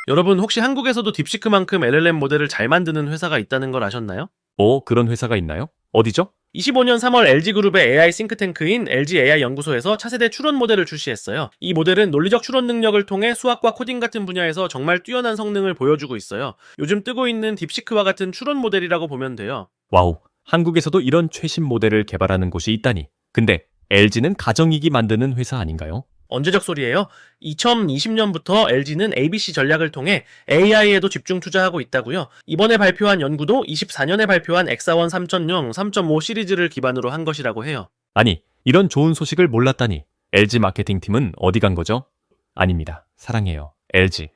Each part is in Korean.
여러분 혹시 한국에서도 딥시크만큼 LLM 모델을 잘 만드는 회사가 있다는 걸 아셨나요? 그런 회사가 있나요? 어디죠? 25년 3월 LG그룹의 AI 싱크탱크인 LG AI 연구소에서 차세대 추론 모델을 출시했어요. 이 모델은 논리적 추론 능력을 통해 수학과 코딩 같은 분야에서 정말 뛰어난 성능을 보여주고 있어요. 요즘 뜨고 있는 딥시크와 같은 추론 모델이라고 보면 돼요. 와우, 한국에서도 이런 최신 모델을 개발하는 곳이 있다니. 근데 LG는 가정이기 만드는 회사 아닌가요? 언제적 소리예요? 2020년부터 LG는 ABC 전략을 통해 AI에도 집중 투자하고 있다고요. 이번에 발표한 연구도 24년에 발표한 엑사원 3000용 3.5 시리즈를 기반으로 한 것이라고 해요. 아니, 이런 좋은 소식을 몰랐다니. LG 마케팅팀은 어디 간 거죠? 아닙니다. 사랑해요. LG.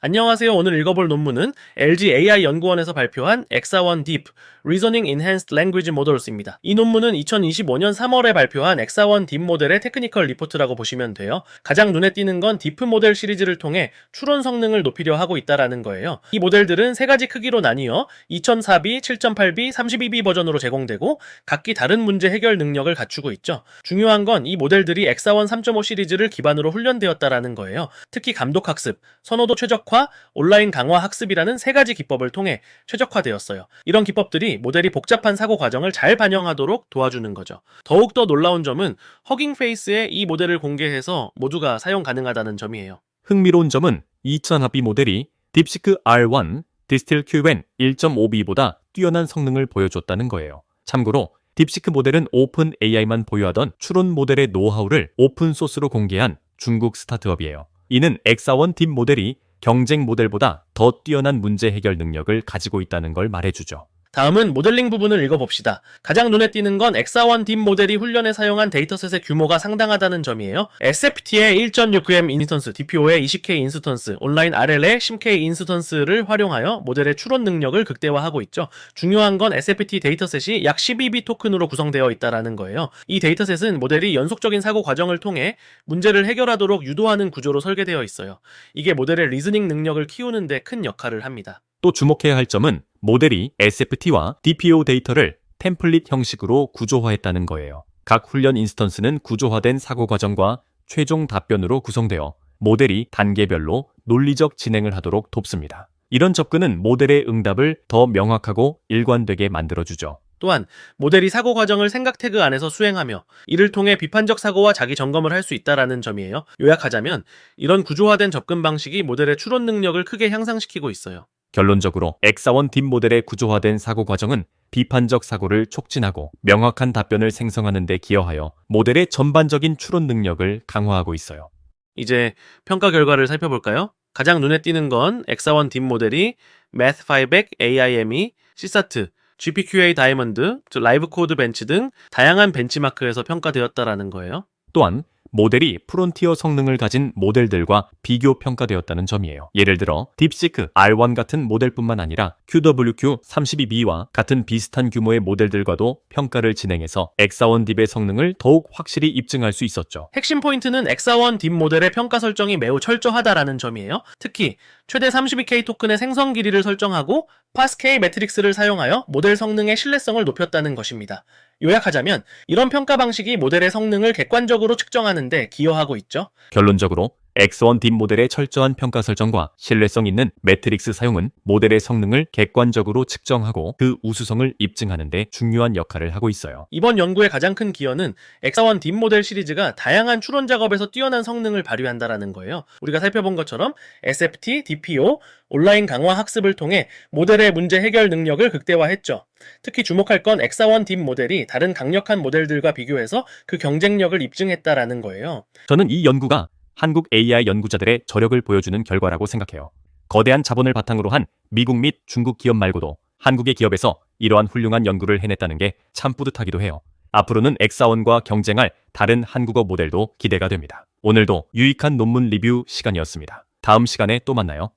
안녕하세요. 오늘 읽어볼 논문은 LG AI 연구원에서 발표한 엑사원 딥 Reasoning Enhanced Language Models입니다. 이 논문은 2025년 3월에 발표한 엑사원 딥 모델의 테크니컬 리포트라고 보시면 돼요. 가장 눈에 띄는 건 딥 모델 시리즈를 통해 추론 성능을 높이려 하고 있다라는 거예요. 이 모델들은 세 가지 크기로 나뉘어 2004B, 7.8B, 32B 버전으로 제공되고 각기 다른 문제 해결 능력을 갖추고 있죠. 중요한 건 이 모델들이 엑사원 3.5 시리즈를 기반으로 훈련되었다라는 거예요. 특히 감독학습, 선호도 최적화, 온라인 강화 학습이라는 세 가지 기법을 통해 최적화되었어요. 이런 기법들이 모델이 복잡한 사고 과정을 잘 반영하도록 도와주는 거죠. 더욱더 놀라운 점은 허깅페이스에 이 모델을 공개해서 모두가 사용 가능하다는 점이에요. 흥미로운 점은 2000합의 모델이 딥시크 R1 디스틸 QN 1.5B보다 뛰어난 성능을 보여줬다는 거예요. 참고로 딥시크 모델은 오픈 AI만 보유하던 추론 모델의 노하우를 오픈 소스로 공개한 중국 스타트업이에요. 이는 엑사원 딥 모델이 경쟁 모델보다 더 뛰어난 문제 해결 능력을 가지고 있다는 걸 말해주죠. 다음은 모델링 부분을 읽어봅시다. 가장 눈에 띄는 건 엑사원 딥 모델이 훈련에 사용한 데이터셋의 규모가 상당하다는 점이에요. SFT의 1.6M 인스턴스, DPO의 20K 인스턴스, 온라인 RL의 10K 인스턴스를 활용하여 모델의 추론 능력을 극대화하고 있죠. 중요한 건 SFT 데이터셋이 약 12B 토큰으로 구성되어 있다는 거예요. 이 데이터셋은 모델이 연속적인 사고 과정을 통해 문제를 해결하도록 유도하는 구조로 설계되어 있어요. 이게 모델의 리즈닝 능력을 키우는 데 큰 역할을 합니다. 또 주목해야 할 점은 모델이 SFT와 DPO 데이터를 템플릿 형식으로 구조화했다는 거예요. 각 훈련 인스턴스는 구조화된 사고 과정과 최종 답변으로 구성되어 모델이 단계별로 논리적 진행을 하도록 돕습니다. 이런 접근은 모델의 응답을 더 명확하고 일관되게 만들어주죠. 또한 모델이 사고 과정을 생각 태그 안에서 수행하며 이를 통해 비판적 사고와 자기 점검을 할 수 있다는 점이에요. 요약하자면 이런 구조화된 접근 방식이 모델의 추론 능력을 크게 향상시키고 있어요. 결론적으로 엑사원 딥 모델의 구조화된 사고 과정은 비판적 사고를 촉진하고 명확한 답변을 생성하는 데 기여하여 모델의 전반적인 추론 능력을 강화하고 있어요. 이제 평가 결과를 살펴볼까요? 가장 눈에 띄는 건 엑사원 딥 모델이 Math500 AIME, CSAT, GPQA 다이먼드, 라이브 코드 벤치 등 다양한 벤치마크에서 평가되었다라는 거예요. 또한 모델이 프론티어 성능을 가진 모델들과 비교 평가되었다는 점이에요. 예를 들어 딥시크 R1 같은 모델뿐만 아니라 QWQ32B와 같은 비슷한 규모의 모델들과도 평가를 진행해서 엑사원 딥의 성능을 더욱 확실히 입증할 수 있었죠. 핵심 포인트는 엑사원 딥 모델의 평가 설정이 매우 철저하다라는 점이에요. 특히 최대 32K 토큰의 생성 길이를 설정하고 파스케이 매트릭스를 사용하여 모델 성능의 신뢰성을 높였다는 것입니다. 요약하자면 이런 평가 방식이 모델의 성능을 객관적으로 측정하는 데 기여하고 있죠. 결론적으로 엑스원 딥 모델의 철저한 평가 설정과 신뢰성 있는 매트릭스 사용은 모델의 성능을 객관적으로 측정하고 그 우수성을 입증하는 데 중요한 역할을 하고 있어요. 이번 연구의 가장 큰 기여는 엑사원 딥 모델 시리즈가 다양한 추론 작업에서 뛰어난 성능을 발휘한다는 거예요. 우리가 살펴본 것처럼 SFT, DPO, 온라인 강화 학습을 통해 모델의 문제 해결 능력을 극대화했죠. 특히 주목할 건 엑사원 딥 모델이 다른 강력한 모델들과 비교해서 그 경쟁력을 입증했다라는 거예요. 저는 이 연구가 한국 AI 연구자들의 저력을 보여주는 결과라고 생각해요. 거대한 자본을 바탕으로 한 미국 및 중국 기업 말고도 한국의 기업에서 이러한 훌륭한 연구를 해냈다는 게 참 뿌듯하기도 해요. 앞으로는 엑사원과 경쟁할 다른 한국어 모델도 기대가 됩니다. 오늘도 유익한 논문 리뷰 시간이었습니다. 다음 시간에 또 만나요.